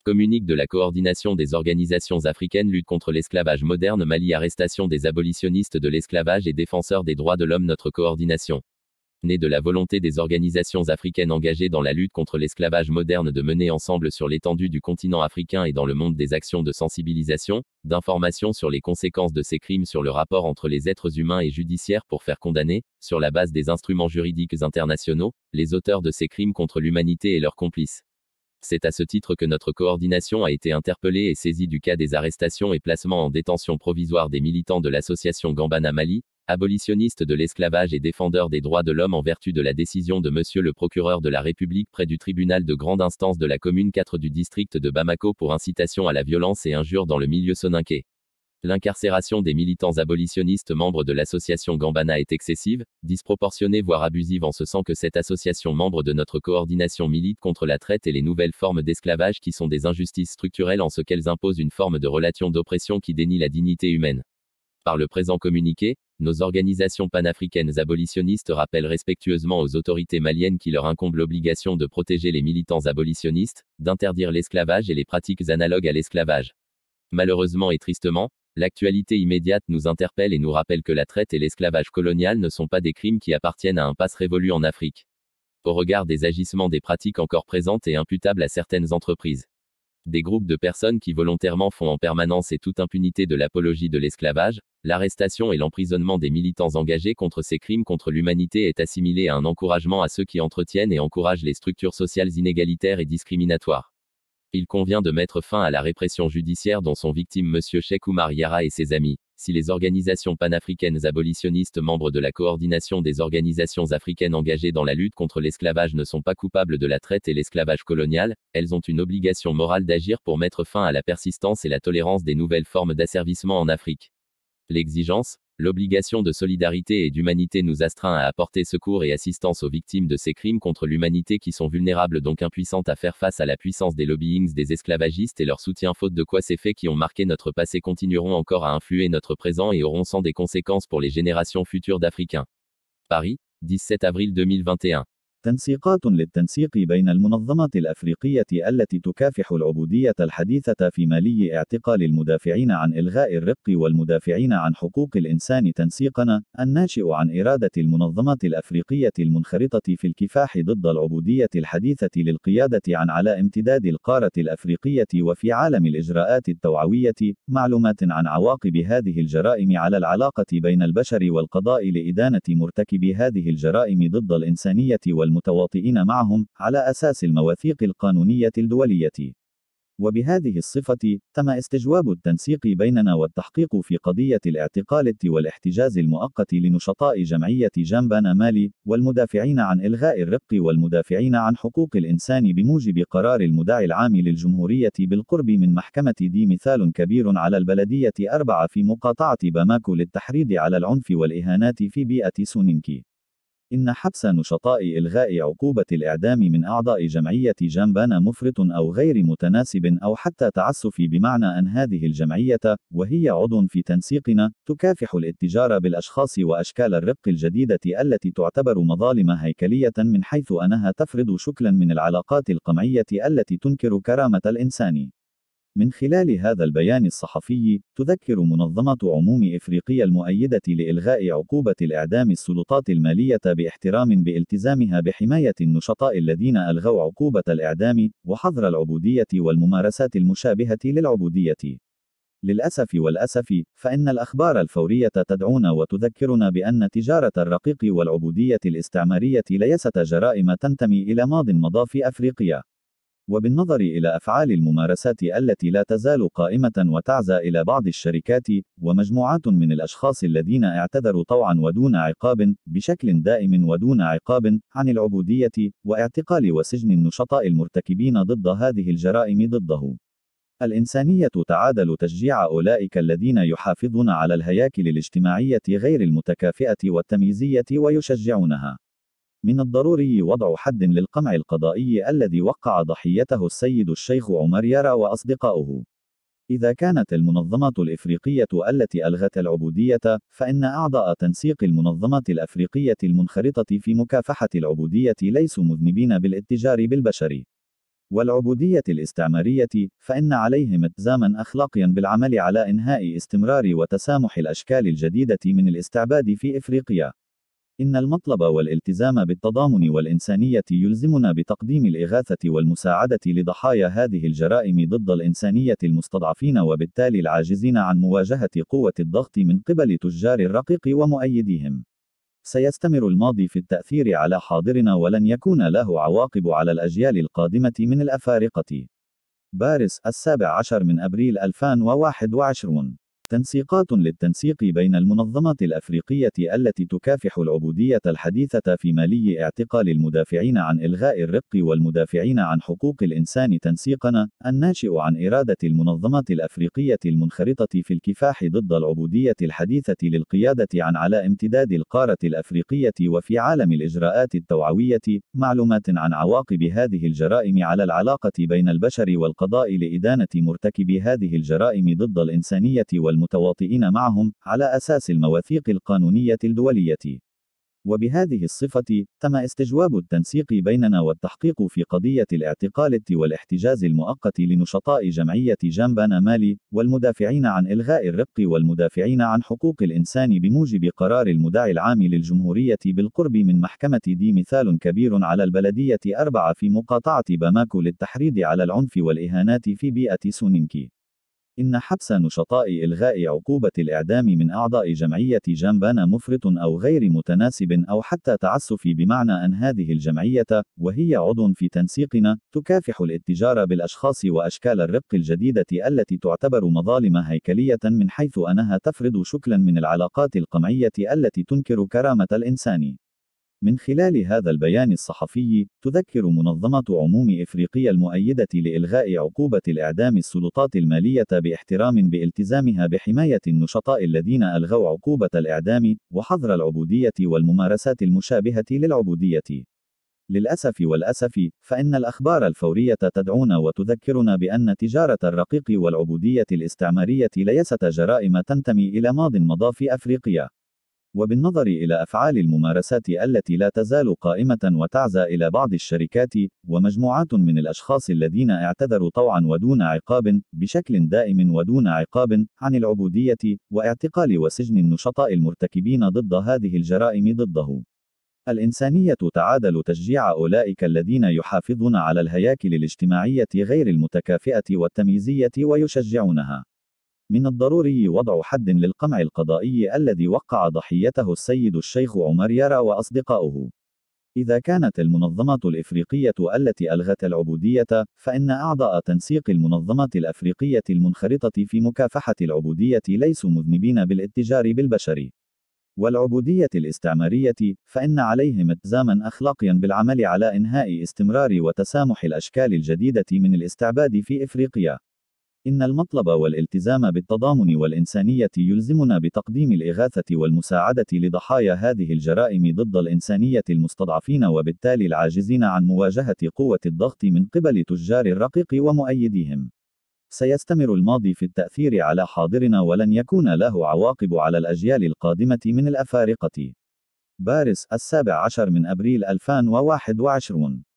Communique de la coordination des organisations africaines lutte contre l'esclavage moderne Mali arrestation des abolitionnistes de l'esclavage et défenseurs des droits de l'homme Notre coordination. Née de la volonté des organisations africaines engagées dans la lutte contre l'esclavage moderne de mener ensemble sur l'étendue du continent africain et dans le monde des actions de sensibilisation, d'information sur les conséquences de ces crimes sur le rapport entre les êtres humains et judiciaires pour faire condamner, sur la base des instruments juridiques internationaux, les auteurs de ces crimes contre l'humanité et leurs complices. C'est à ce titre que notre coordination a été interpellée et saisie du cas des arrestations et placements en détention provisoire des militants de l'association Gambana Mali, abolitionnistes de l'esclavage et défendeurs des droits de l'homme en vertu de la décision de Monsieur le procureur de la République près du tribunal de grande instance de la commune 4 du district de Bamako pour incitation à la violence et injure dans le milieu soninké. L'incarcération des militants abolitionnistes membres de l'association Gambana est excessive, disproportionnée voire abusive en ce sens que cette association membre de notre coordination milite contre la traite et les nouvelles formes d'esclavage qui sont des injustices structurelles en ce qu'elles imposent une forme de relation d'oppression qui dénie la dignité humaine. Par le présent communiqué, nos organisations panafricaines abolitionnistes rappellent respectueusement aux autorités maliennes qu'il leur incombe l'obligation de protéger les militants abolitionnistes, d'interdire l'esclavage et les pratiques analogues à l'esclavage. Malheureusement et tristement, l'actualité immédiate nous interpelle et nous rappelle que la traite et l'esclavage colonial ne sont pas des crimes qui appartiennent à un passé révolu en Afrique. Au regard des agissements des pratiques encore présentes et imputables à certaines entreprises. Des groupes de personnes qui volontairement font en permanence et toute impunité de l'apologie de l'esclavage, l'arrestation et l'emprisonnement des militants engagés contre ces crimes contre l'humanité est assimilé à un encouragement à ceux qui entretiennent et encouragent les structures sociales inégalitaires et discriminatoires. Il convient de mettre fin à la répression judiciaire dont sont victimes M. Cheikh Oumar Yara et ses amis. Si les organisations panafricaines abolitionnistes membres de la coordination des organisations africaines engagées dans la lutte contre l'esclavage ne sont pas coupables de la traite et l'esclavage colonial, elles ont une obligation morale d'agir pour mettre fin à la persistance et la tolérance des nouvelles formes d'asservissement en Afrique. L'exigence, l'obligation de solidarité et d'humanité nous astreint à apporter secours et assistance aux victimes de ces crimes contre l'humanité qui sont vulnérables donc impuissantes à faire face à la puissance des lobbyings des esclavagistes et leur soutien faute de quoi ces faits qui ont marqué notre passé continueront encore à influer notre présent et auront sans des conséquences pour les générations futures d'Africains. Paris, 17 avril 2021. تنسيقات للتنسيق بين المنظمات الأفريقية التي تكافح العبودية الحديثة في مالي اعتقال المدافعين عن إلغاء الرق والمدافعين عن حقوق الإنسان تنسيقنا الناشئ عن إرادة المنظمات الأفريقية المنخرطة في الكفاح ضد العبودية الحديثة للقيادة على امتداد القارة الأفريقية وفي عالم الإجراءات التوعوية معلومات عن عواقب هذه الجرائم على العلاقة بين البشر والقضاء لإدانة مرتكبي هذه الجرائم ضد الإنسانية والمتواطئين معهم على أساس المواثيق القانونية الدولية. وبهذه الصفة، تم استجواب التنسيق بيننا والتحقيق في قضية الاعتقال والاحتجاز المؤقت لنشطاء جمعية جامبانا مالي، والمدافعين عن إلغاء الرق والمدافعين عن حقوق الإنسان بموجب قرار المدعي العام للجمهورية بالقرب من محكمة دي مثال كبير على البلدية 4 في مقاطعة باماكو للتحريض على العنف والإهانات في بيئة سونينكي. إن حبس نشطاء إلغاء عقوبة الإعدام من أعضاء جمعية جامبانا مفرط أو غير متناسب أو حتى تعسف بمعنى أن هذه الجمعية، وهي عضو في تنسيقنا، تكافح الاتجار بالأشخاص وأشكال الرق الجديدة التي تعتبر مظالم هيكلية من حيث أنها تفرض شكلا من العلاقات القمعية التي تنكر كرامة الإنسان. من خلال هذا البيان الصحفي، تذكر منظمة عموم إفريقيا المؤيدة لإلغاء عقوبة الإعدام السلطات المالية باحترام بالتزامها بحماية النشطاء الذين ألغوا عقوبة الإعدام، وحظر العبودية والممارسات المشابهة للعبودية. للأسف، فإن الأخبار الفورية تدعونا وتذكرنا بأن تجارة الرقيق والعبودية الاستعمارية ليست جرائم تنتمي إلى ماضٍ مضى في أفريقيا. وبالنظر إلى أفعال الممارسات التي لا تزال قائمة وتعزى إلى بعض الشركات ومجموعات من الأشخاص الذين اعتذروا طوعا ودون عقاب بشكل دائم ودون عقاب عن العبودية واعتقال وسجن النشطاء المرتكبين ضد هذه الجرائم ضده. الإنسانية تعادل تشجيع أولئك الذين يحافظون على الهياكل الاجتماعية غير المتكافئة والتمييزية ويشجعونها. من الضروري وضع حد للقمع القضائي الذي وقع ضحيته السيد الشيخ عمر يارا وأصدقاؤه. إذا كانت المنظمات الإفريقية التي ألغت العبودية، فإن أعضاء تنسيق المنظمات الأفريقية المنخرطة في مكافحة العبودية ليسوا مذنبين بالاتجار بالبشر. والعبودية الاستعمارية، فإن عليهم التزاما أخلاقيا بالعمل على إنهاء استمرار وتسامح الأشكال الجديدة من الاستعباد في إفريقيا. إن المطلب والالتزام بالتضامن والإنسانية يلزمنا بتقديم الإغاثة والمساعدة لضحايا هذه الجرائم ضد الإنسانية المستضعفين وبالتالي العاجزين عن مواجهة قوة الضغط من قبل تجار الرقيق ومؤيديهم. سيستمر الماضي في التأثير على حاضرنا ولن يكون له عواقب على الأجيال القادمة من الأفارقة. باريس، 17 أبريل 2021. تنسيقات للتنسيق بين المنظمات الأفريقية التي تكافح العبودية الحديثة في مالي اعتقال المدافعين عن إلغاء الرق والمدافعين عن حقوق الإنسان. تنسيقنا، الناشئ عن إرادة المنظمات الأفريقية المنخرطة في الكفاح ضد العبودية الحديثة للقيادة على امتداد القارة الأفريقية وفي عالم الإجراءات التوعوية، معلومات عن عواقب هذه الجرائم على العلاقة بين البشر والقضاء لإدانة مرتكبي هذه الجرائم ضد الإنسانية والمتواطئين معهم، على أساس المواثيق القانونية الدولية. وبهذه الصفة، تم استجواب التنسيق بيننا والتحقيق في قضية الاعتقال والاحتجاز المؤقت لنشطاء جمعية جامبانا مالي، والمدافعين عن إلغاء الرق والمدافعين عن حقوق الإنسان بموجب قرار المدعي العام للجمهورية بالقرب من محكمة دي. مثال كبير على البلدية 4 في مقاطعة باماكو للتحريض على العنف والإهانات في بيئة سونينكي. إن حبس نشطاء إلغاء عقوبة الإعدام من أعضاء جمعية جامبانا مفرط أو غير متناسب أو حتى تعسف، بمعنى أن هذه الجمعية، وهي عضو في تنسيقنا، تكافح الاتجار بالأشخاص وأشكال الرق الجديدة التي تعتبر مظالم هيكلية من حيث أنها تفرض شكلا من العلاقات القمعية التي تنكر كرامة الإنسان. من خلال هذا البيان الصحفي، تذكر منظمة عموم إفريقيا المؤيدة لإلغاء عقوبة الإعدام السلطات المالية باحترام بالتزامها بحماية النشطاء الذين ألغوا عقوبة الإعدام، وحظر العبودية والممارسات المشابهة للعبودية. للأسف، فإن الأخبار الفورية تدعونا وتذكرنا بأن تجارة الرقيق والعبودية الاستعمارية ليست جرائم تنتمي إلى ماض مضى في أفريقيا. وبالنظر إلى أفعال الممارسات التي لا تزال قائمة وتعزى إلى بعض الشركات ومجموعات من الأشخاص الذين اعتذروا طوعا ودون عقاب، بشكل دائم ودون عقاب، عن العبودية، واعتقال وسجن النشطاء المرتكبين ضد هذه الجرائم ضده. الإنسانية تعادل تشجيع أولئك الذين يحافظون على الهياكل الاجتماعية غير المتكافئة والتمييزية ويشجعونها. من الضروري وضع حد للقمع القضائي الذي وقع ضحيته السيد الشيخ عمر يارا وأصدقاؤه. إذا كانت المنظمات الإفريقية التي ألغت العبودية، فإن أعضاء تنسيق المنظمات الأفريقية المنخرطة في مكافحة العبودية ليسوا مذنبين بالاتجار بالبشر والعبودية الاستعمارية، فإن عليهم التزاما أخلاقيا بالعمل على إنهاء استمرار وتسامح الأشكال الجديدة من الاستعباد في إفريقيا. إن المطلب والالتزام بالتضامن والإنسانية يلزمنا بتقديم الإغاثة والمساعدة لضحايا هذه الجرائم ضد الإنسانية المستضعفين وبالتالي العاجزين عن مواجهة قوة الضغط من قبل تجار الرقيق ومؤيديهم. سيستمر الماضي في التأثير على حاضرنا ولن يكون له عواقب على الأجيال القادمة من الأفارقة. باريس، 17 أبريل 2021.